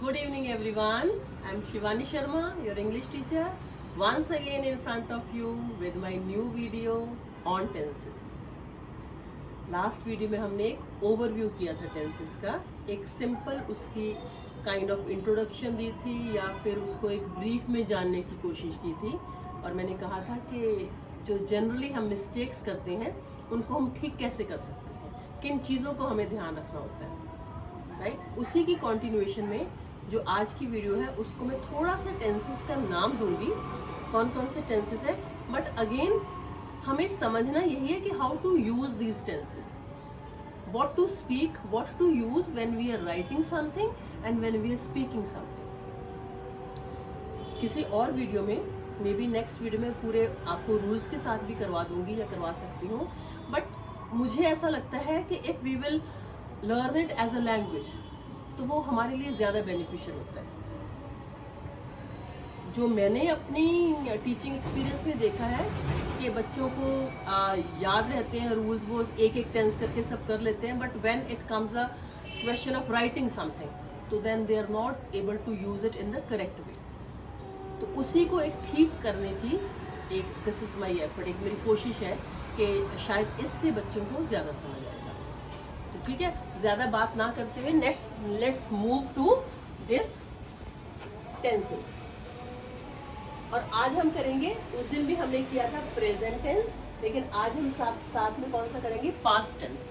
Good evening everyone. I am Shivani Sharma, your English teacher, once again in front of you with my new video on tenses. Last video में हमने एक overview किया था tenses का, एक simple उसकी kind of introduction दी थी या फिर उसको एक ब्रीफ में जानने की कोशिश की थी। और मैंने कहा था कि जो जनरली हम मिस्टेक्स करते हैं उनको हम ठीक कैसे कर सकते हैं, किन चीज़ों को हमें ध्यान रखना होता है, राइट। उसी की कॉन्टिन्यूएशन में जो आज की वीडियो है उसको मैं थोड़ा सा टेंसेस का नाम दूंगी, कौन कौन से टेंसेस है, बट अगेन हमें समझना यही है कि how to use these tenses, what to speak, what to use when we are writing something and when we are speaking something. किसी और वीडियो में, मे बी नेक्स्ट वीडियो में पूरे आपको रूल्स के साथ भी करवा दूंगी या करवा सकती हूँ, बट मुझे ऐसा लगता है कि if we will learn it as a language तो वो हमारे लिए ज़्यादा बेनिफिशियल होता है। जो मैंने अपनी टीचिंग एक्सपीरियंस में देखा है कि बच्चों को याद रहते हैं रूल्स, वो एक एक टेंस करके सब कर लेते हैं, but when it comes a question of writing something तो then they are not able to use it in the correct way. तो उसी को एक ठीक करने की एक दिस इज माई एफर्ट, एक मेरी कोशिश है कि शायद इससे बच्चों को ज़्यादा समझ आएगा। तो ठीक है, ज़्यादा बात ना करते हुए let's move to this tenses. और आज हम करेंगे, उस दिन भी हमने किया था प्रेजेंट टेंस, लेकिन आज हम साथ में कौन सा करेंगे, पास्ट टेंस।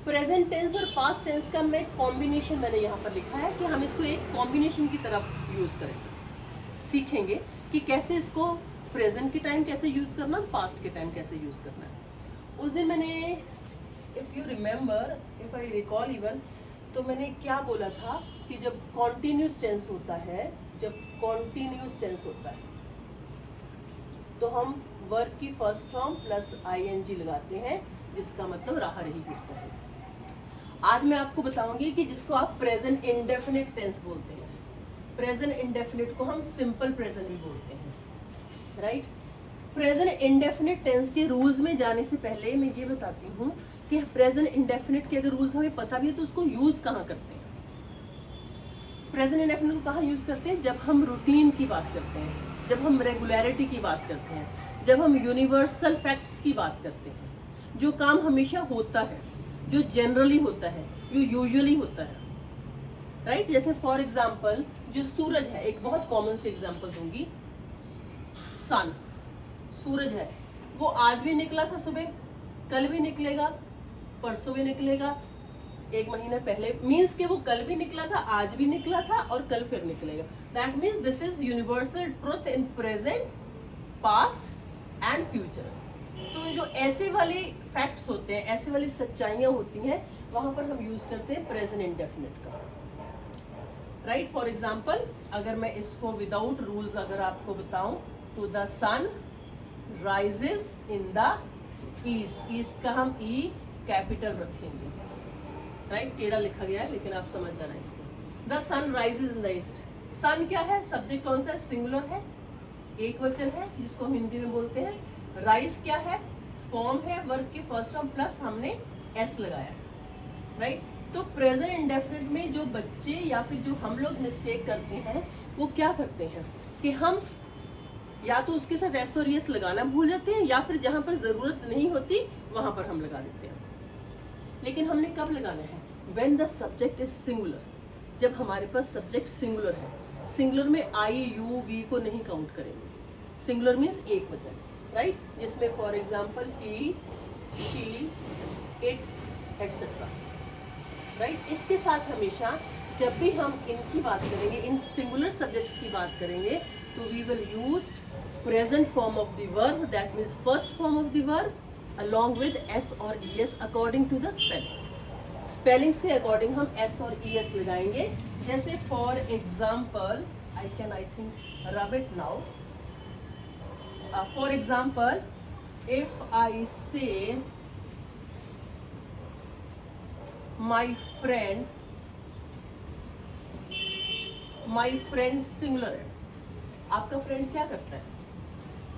प्रेजेंट टेंस और पास्ट टेंस का मैं कॉम्बिनेशन मैंने यहाँ पर लिखा है कि हम इसको एक कॉम्बिनेशन की तरफ यूज करेंगे, सीखेंगे कि कैसे इसको प्रेजेंट के टाइम कैसे यूज करना, पास्ट के टाइम कैसे यूज करना है। उस दिन मैंने, if you remember, if I recall even, तो मैंने क्या बोला था कि जब कॉन्टिन्यूस टेंस होता है, तो हम वर्ब की फर्स्ट फॉर्म प्लस ing लगाते हैं, जिसका मतलब रहा रही होता है। आज मैं आपको बताऊंगी कि जिसको आप प्रेजेंट इंडेफिनिट टेंस बोलते हैं, प्रेजेंट इंडेफिनिट को हम सिंपल प्रेजेंट भी बोलते हैं, राइट। प्रेजेंट इंडेफिनिट टेंस के रूल्स में जाने से पहले मैं ये बताती हूँ कि प्रेजेंट इंडेफिनिट के अगर रूल्स हमें पता भी है तो उसको यूज कहाँ करते हैं। प्रेजेंट इंडेफिनिट को कहाँ यूज करते हैं, जब हम रूटीन की बात करते हैं, जब हम रेगुलरिटी की बात करते हैं, जब हम यूनिवर्सल फैक्ट्स की बात करते हैं, जो काम हमेशा होता है, जो जनरली होता है, जो यूजुअली होता है, राइट। जैसे फॉर एग्जाम्पल जो सूरज है, एक बहुत कॉमन से एग्जाम्पल दूंगी, सन, सूरज है, वो आज भी निकला था सुबह, कल भी निकलेगा, परसों भी निकलेगा, एक महीने पहले, मीन्स कि वो कल भी निकला था, आज भी निकला था और कल फिर निकलेगा। That means this is universal truth in present, past and future. तो जो ऐसे वाले फैक्ट्स होते हैं, ऐसे वाली सच्चाइयां होती हैं, वहां पर हम यूज करते हैं प्रेजेंट इंडेफिनिट का, राइट। फॉर एग्जाम्पल अगर मैं इसको विदाउट रूल्स अगर आपको बताऊं तो the sun rises in the east, east का हम ई कैपिटल रखेंगे, राइट। टेढ़ा लिखा गया है लेकिन आप समझ जाना इसको। The sun rises in the east, sun क्या है, सब्जेक्ट कौन सा है, सिंगुलर है, एक वचन है जिसको हम हिंदी में बोलते हैं। राइज क्या है, फॉर्म है, वर्ब की फर्स्ट फॉर्म प्लस हमने एस लगाया, राइट। तो प्रेजेंट इंडेफिनिट में जो बच्चे या फिर जो हम लोग मिस्टेक करते हैं वो क्या करते हैं कि हम या तो उसके साथ एस और एस लगाना भूल जाते हैं, या फिर जहां पर जरूरत नहीं होती वहां पर हम लगा देते हैं। लेकिन हमने कब लगाना है, when the subject is singular, जब हमारे पास सब्जेक्ट सिंगुलर है। सिंगुलर में आई यू वी को नहीं काउंट करेंगे, सिंगुलर मीन्स एक वचन, राइट, जिसमें for example he, she, it etcetera, right. इसके साथ हमेशा जब भी हम इनकी बात करेंगे, इन सिंगुलर सब्जेक्ट्स की बात करेंगे, तो we will use present form of the verb, that means first form of the verb along with s और es according to the spellings. Spelling से अकॉर्डिंग हम s और es लगाएंगे। जैसे for example I can I think rub it now, for example if I say my friend singular है, आपका friend क्या करता है,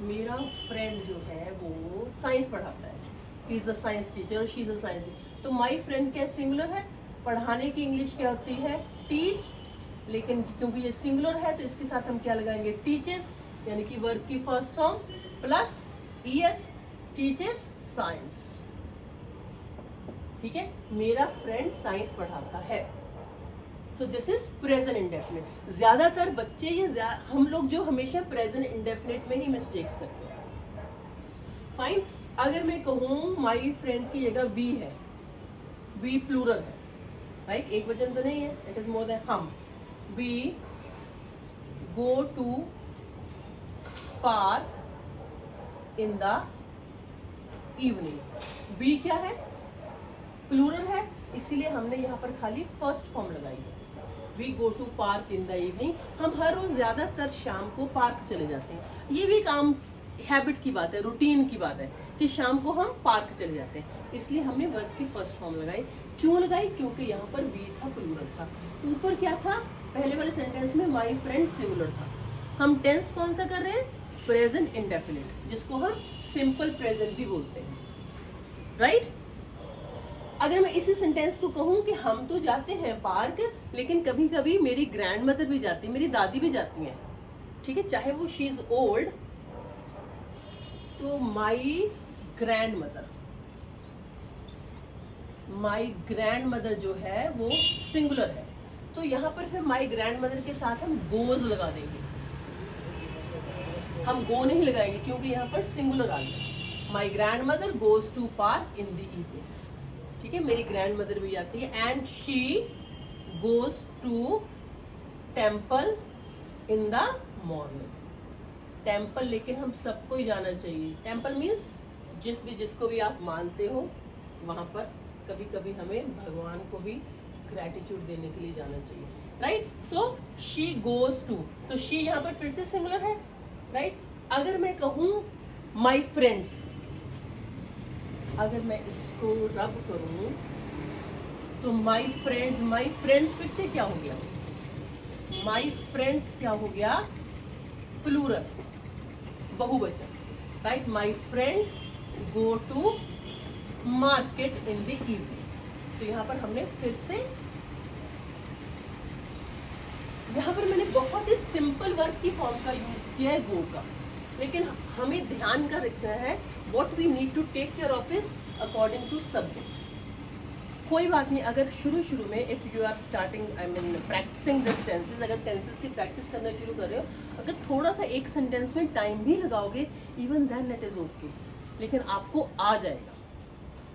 मेरा फ्रेंड जो है वो साइंस पढ़ाता है, he is a science teacher, she is a science teacher. तो माई फ्रेंड क्या सिंगुलर है, पढ़ाने की इंग्लिश क्या होती है, टीच, लेकिन क्योंकि ये सिंगुलर है तो इसके साथ हम क्या लगाएंगे, टीचेस, यानी कि वर्ब की first form plus es, teaches science. ठीक है, मेरा फ्रेंड साइंस पढ़ाता है। तो दिस इज प्रेजेंट इंडेफिनिट। ज्यादातर बच्चे ये हम लोग जो हमेशा प्रेजेंट इंडेफिनिट में ही मिस्टेक्स करते हैं। फाइन, अगर मैं कहूँ माई फ्रेंड की जगह वी है, वी प्लूरल है, राइट, एक वचन तो नहीं है, इट इज मोर देन हम। We go to park in the evening. We क्या है, प्लूरल है, इसीलिए हमने यहाँ पर खाली फर्स्ट फॉर्म लगाई है, we go to park in the evening. हम हर रोज ज्यादातर शाम को पार्क चले जाते हैं। ये भी काम हैबिट की बात है, रूटीन की बात है कि शाम को हम पार्क चले जाते हैं, इसलिए हमने वर्ब की फर्स्ट फॉर्म लगाई। क्यों लगाई, क्योंकि यहाँ पर वी था, प्लूरल था। ऊपर क्या था, पहले वाले सेंटेंस में माई फ्रेंड सिंगुलर था। हम टेंस कौन सा कर रहे हैं, प्रेजेंट इंडेफिनिट, जिसको हम सिंपल प्रेजेंट भी बोलते हैं, राइट। अगर मैं इसी सेंटेंस को कहूँ कि हम तो जाते हैं पार्क, लेकिन कभी कभी मेरी ग्रैंड मदर भी जाती है, मेरी दादी भी जाती हैं, ठीक है, चाहे वो शी इज ओल्ड, तो माई ग्रैंड मदर जो है वो सिंगुलर है, तो यहाँ पर फिर माई ग्रैंड मदर के साथ हम गोज लगा देंगे। हम गो नहीं लगाएंगे क्योंकि यहाँ पर सिंगुलर आ गया। My grandmother goes to park in the evening, ठीक है, मेरी ग्रैंड मदर भी जाती है। And she goes to temple in the morning. Temple लेकिन हम सबको ही जाना चाहिए। टेम्पल मीन्स जिसको भी आप मानते हो वहां पर कभी कभी हमें भगवान को भी ग्रैटिट्यूड देने के लिए जाना चाहिए, right. So she goes to, तो शी यहाँ पर फिर से सिंगुलर है, राइट। अगर मैं कहूँ माई फ्रेंड्स, अगर मैं इसको रब करूं तो माई फ्रेंड्स फिर से क्या हो गया, माई फ्रेंड्स क्या हो गया, प्लूरल, बहुवचन, right. My friends go to market in the evening. तो यहाँ पर हमने फिर से, यहाँ पर मैंने बहुत ही सिंपल वर्ब की फॉर्म का यूज किया है, गो का, लेकिन हमें ध्यान का रखना है what we need to take care of is according to subject। कोई बात नहीं, अगर शुरू में if you are starting practicing this tenses, अगर टेंसेस की प्रैक्टिस करना शुरू कर रहे हो, अगर थोड़ा सा एक सेंटेंस में टाइम भी लगाओगे, even then it is okay, लेकिन आपको आ जाएगा,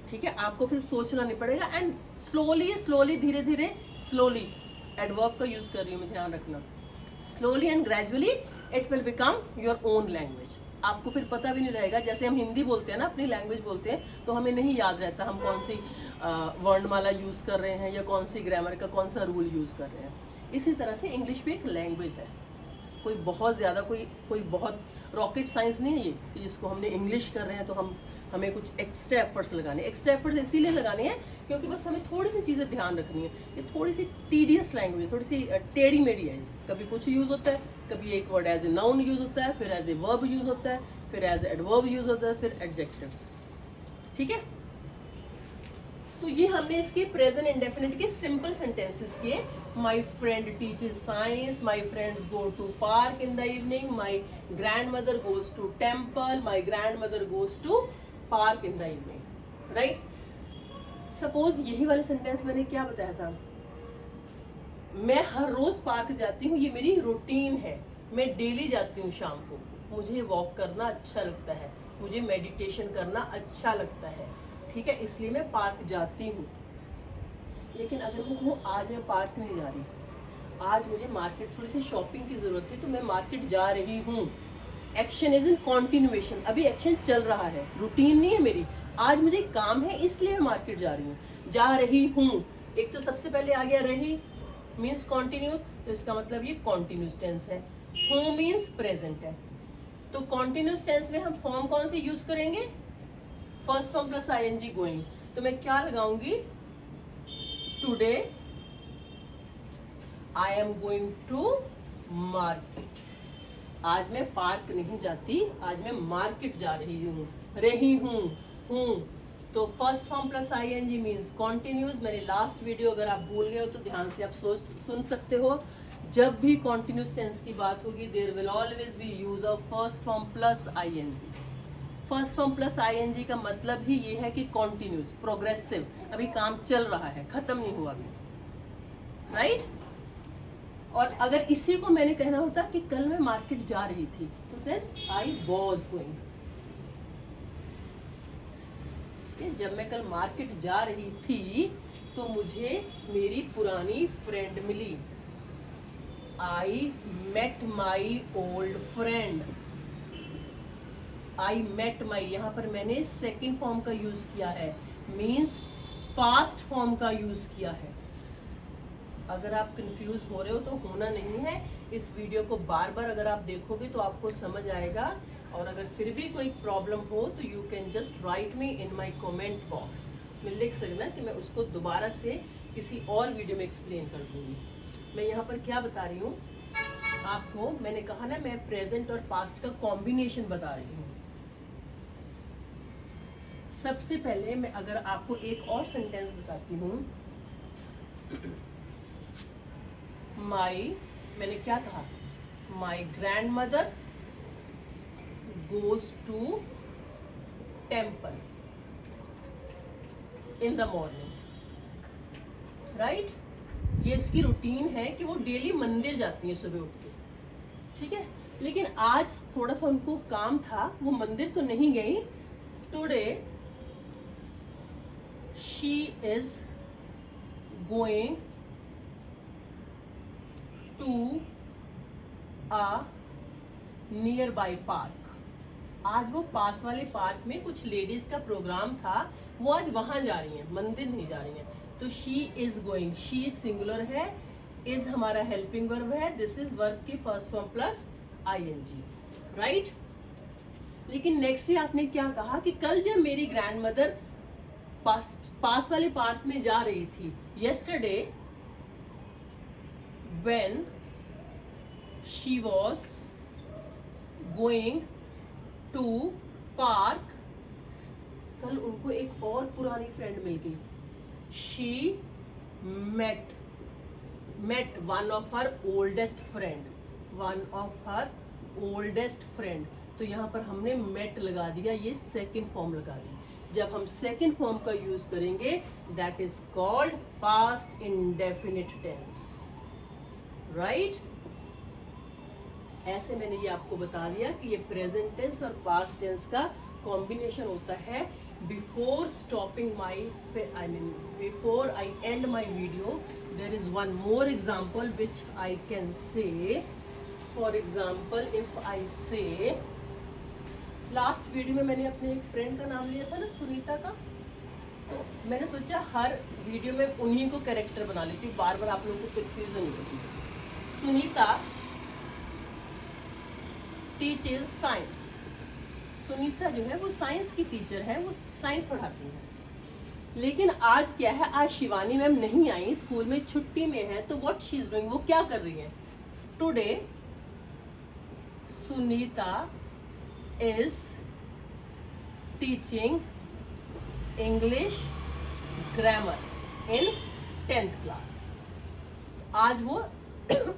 ठीक है। आपको फिर सोचना नहीं पड़ेगा, एंड स्लोली धीरे स्लोली, एडवर्ब का यूज कर रही हूँ मैं, ध्यान रखना, slowly and gradually it will become your own language. आपको फिर पता भी नहीं रहेगा, जैसे हम हिंदी बोलते हैं ना, अपनी लैंग्वेज बोलते हैं, तो हमें नहीं याद रहता हम कौन सी वर्णमाला यूज कर रहे हैं या कौन सी ग्रामर का कौन सा रूल यूज कर रहे हैं। इसी तरह से इंग्लिश भी एक लैंग्वेज है, कोई बहुत ज़्यादा कोई बहुत रॉकेट साइंस नहीं है ये, जिसको हमने इंग्लिश कर रहे हैं तो हमें कुछ एक्स्ट्रा एफर्ट्स लगाने। एक्स्ट्रा एफर्ट्स इसीलिए लगाने हैं क्योंकि बस हमें थोड़ी सी चीज़ें ध्यान रखनी है। ये थोड़ी सी टीडियस लैंग्वेज, थोड़ी सी टेढ़ी मेढ़ी है, कभी कुछ यूज़ होता है, कभी एक word as a noun use होता है, फिर एज ए वर्ब यूज़ होता है, फिर एज एडवर्ब यूज़ होता है, फिर एडजेक्टिव, ठीक है। तो ये हमने इसके प्रेजेंट इंडेफिनिट के सिंपल सेंटेंसेस किए। My friend teaches science, my friends go to park in the evening, my grandmother goes to temple, my grandmother goes to park in the evening, right. Suppose यही वाले sentence मैंने क्या बताया था, मैं हर रोज park जाती हूँ, ये मेरी रूटीन है, मैं डेली जाती हूँ शाम को, मुझे वॉक करना अच्छा लगता है, मुझे मेडिटेशन करना अच्छा लगता है, ठीक है, इसलिए मैं पार्क जाती हूँ। लेकिन अगर मैं कहूँ आज मैं पार्क नहीं जा रही, आज मुझे मार्केट थोड़ी सी शॉपिंग की जरूरत है तो मैं मार्केट जा रही हूँ, एक्शन इज इन कॉन्टिन्यूएशन, अभी एक्शन चल रहा है, रूटीन नहीं है मेरी, आज मुझे काम है इसलिए मैं मार्केट जा रही हूँ, जा रही हूँ। एक तो सबसे पहले आ गया रही, मीन्स कॉन्टिन्यूस, तो इसका मतलब ये कॉन्टिन्यूस टेंस है। हूँ मीन्स प्रेजेंट है, तो कॉन्टिन्यूस टेंस में हम फॉर्म कौन से यूज करेंगे, first form plus ING going, तो मैं क्या लगाऊंगी, today I am going to market, आज मैं पार्क नहीं जाती, आज मैं मार्केट जा रही हूँ, हूँ, तो first form plus ING means continuous. मैंने लास्ट वीडियो अगर आप भूल गए हो तो ध्यान से आप सुन सकते हो। जब भी कॉन्टिन्यूस टेंस की बात होगी there will always be use of first form plus ING. First form plus ING का मतलब ही ये है कि कॉन्टिन्यूस, प्रोग्रेसिव, अभी काम चल रहा है, खत्म नहीं हुआ अभी, राइट। और अगर इसी को मैंने कहना होता कि कल मैं मार्केट जा रही थी तो देन आई वॉज गोइंग। जब मैं कल मार्केट जा रही थी तो मुझे मेरी पुरानी फ्रेंड मिली। I met my old friend. I met my, यहां पर मैंने सेकेंड फॉर्म का यूज किया है, मीन्स पास्ट फॉर्म का यूज किया है। अगर आप कंफ्यूज हो रहे हो तो होना नहीं है, इस वीडियो को बार बार अगर आप देखोगे तो आपको समझ आएगा। और अगर फिर भी कोई प्रॉब्लम हो तो you can just right me in my comment box में, लिख सकना कि मैं उसको दोबारा से किसी और वीडियो में एक्सप्लेन कर दूंगी। मैं यहाँ पर क्या बता रही हूँ आपको, मैंने कहा ना मैं प्रेजेंट और पास्ट का कॉम्बिनेशन बता रही हूँ। सबसे पहले मैं अगर आपको एक और सेंटेंस बताती हूँ, माई, मैंने क्या कहा, my grand mother goes to temple in the morning, right? ये इसकी रूटीन है कि वो डेली मंदिर जाती है सुबह उठ के, ठीक है। लेकिन आज थोड़ा सा उनको काम था, वो मंदिर तो नहीं गई। Today she is going to a nearby park. आज वो पास वाले पार्क में कुछ लेडीज का प्रोग्राम था, वो आज वहां जा रही हैं, मंदिर नहीं जा रही हैं। तो she is going, she singular है, इज हमारा हेल्पिंग वर्ब है, दिस इज वर्ब की first form plus ING, right. लेकिन नेक्स्ट डे आपने क्या कहा कि कल जब मेरी ग्रैंड मदर पास वाले पार्क में जा रही थी, yesterday when she was going to park, कल उनको एक और पुरानी फ्रेंड मिल गई। she met one of her oldest friend, तो यहाँ पर हमने met लगा दिया, ये सेकेंड फॉर्म लगा दी। जब हम सेकेंड फॉर्म का यूज करेंगे that is called past indefinite tense, right. ऐसे मैंने ये आपको बता दिया कि ये प्रेजेंट टेंस और पास्ट टेंस का कॉम्बिनेशन होता है। Before stopping before I end my video, there is one more example which I can say. For example, if I say, last video में मैंने अपने एक फ्रेंड का नाम लिया था ना, सुनीता का, तो मैंने सोचा हर वीडियो में उन्हीं को कैरेक्टर बना लेती, बार बार आप लोगों को कंफ्यूजन नहीं होती। Sunita teaches science. सुनीता जो है वो साइंस की टीचर है, वो साइंस पढ़ाती है। लेकिन आज क्या है, आज शिवानी मैम नहीं आई, स्कूल में छुट्टी में है, तो व्हाट शी इज डूइंग, वो क्या कर रही है। Today Sunita is teaching English grammar in 10th class। आज वो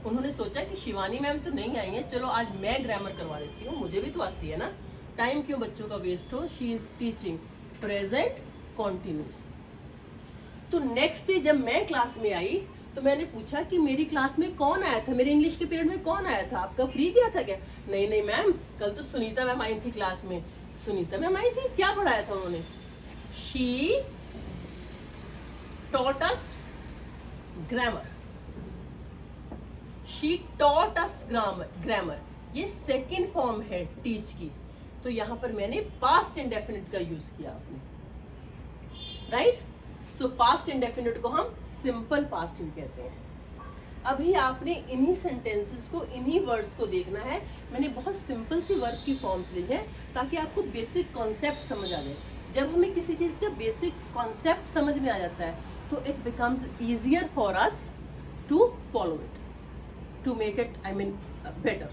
उन्होंने सोचा कि शिवानी मैम तो नहीं आई है, चलो आज मैं ग्रामर करवा देती हूँ, मुझे भी तो आती है ना, टाइम क्यों बच्चों का वेस्ट हो। She is teaching present continuous. तो नेक्स्ट डे जब मैं क्लास में आई तो मैंने पूछा कि मेरी क्लास में कौन आया था, मेरे इंग्लिश के पीरियड में कौन आया था, आपका फ्री किया था क्या। नहीं मैम, कल तो सुनीता मैम आई थी क्लास में। सुनीता मैम आई थी, क्या पढ़ाया था उन्होंने। She taught us grammar, she taught us grammar, ये सेकेंड फॉर्म है टीच की, तो यहां पर मैंने पास्ट इंडेफिनिट का यूज किया आपने, राइट। सो पास्ट इंडेफिनिट को हम सिंपल पास्ट भी कहते हैं। अभी आपने इन्हीं सेंटेंसेस को, इन्हीं वर्ड्स को देखना है। मैंने बहुत सिंपल सी वर्ब की फॉर्म्स ली है ताकि आपको बेसिक कॉन्सेप्ट समझ आ जाए। जब हमें किसी चीज का बेसिक कॉन्सेप्ट समझ में आ जाता है तो it becomes easier for us to follow it, to make it better.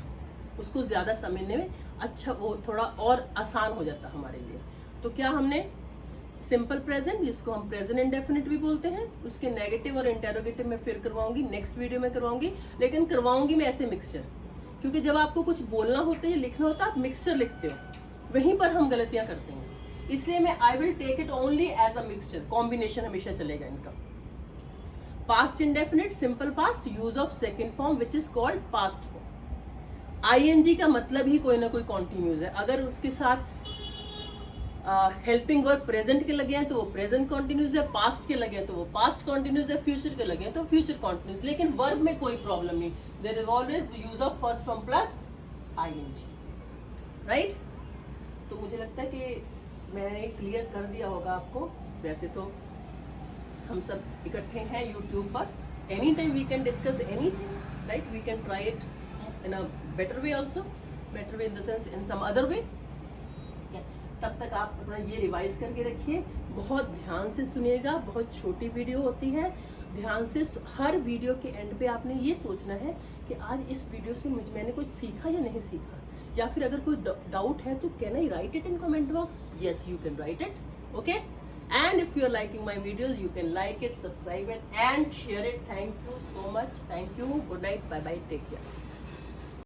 उसको ज्यादा समझने में अच्छा, वो थोड़ा और आसान हो जाता है हमारे लिए। तो क्या हमने सिंपल प्रेजेंट जिसको हम प्रेजेंट इंडेफिनिट भी बोलते हैं, उसके नेगेटिव और इंटेरोगेटिव में फिर करवाऊंगी, नेक्स्ट वीडियो में करवाऊंगी, लेकिन करवाऊंगी मैं ऐसे मिक्सचर, क्योंकि जब आपको कुछ बोलना होता है या लिखना होता है आप मिक्सचर लिखते हो, वहीं पर हम गलतियां करते हैं। इसलिए मैं I will take it only as a mixture, combination हमेशा चलेगा इनका। Past indefinite, simple past, use of second form which is called past form. ING का मतलब ही कोई ना कोई कॉन्टिन्यूज है, अगर उसके साथ हेल्पिंग वर्ब प्रेजेंट के लगे हैं तो वो प्रेजेंट कॉन्टिन्यूज है, पास्ट के लगे हैं तो वो पास्ट कॉन्टिन्यूज है, फ्यूचर के लगे हैं तो फ्यूचर कॉन्टिन्यूज। लेकिन वर्ब में कोई प्रॉब्लम नहीं, there is always use of first form plus ING, right. तो मुझे लगता है कि मैंने क्लियर कर दिया होगा आपको। वैसे तो हम सब इकट्ठे हैं यूट्यूब पर, any time we can discuss anything, right, we can try it in a better way also, better way in the sense in some other way. तब तक आप अपना ये रिवाइज करके रखिए, बहुत ध्यान से सुनिएगा, बहुत छोटी वीडियो होती है, ध्यान से हर वीडियो के एंड पे आपने ये सोचना है कि आज इस वीडियो से मैंने कुछ सीखा या नहीं सीखा, या फिर अगर कोई डाउट है तो can I write it in comment box? Yes, you can write it, okay. And if you are liking my videos you can like it, subscribe it and share it. Thank you so much, thank you, good night, bye bye, take care.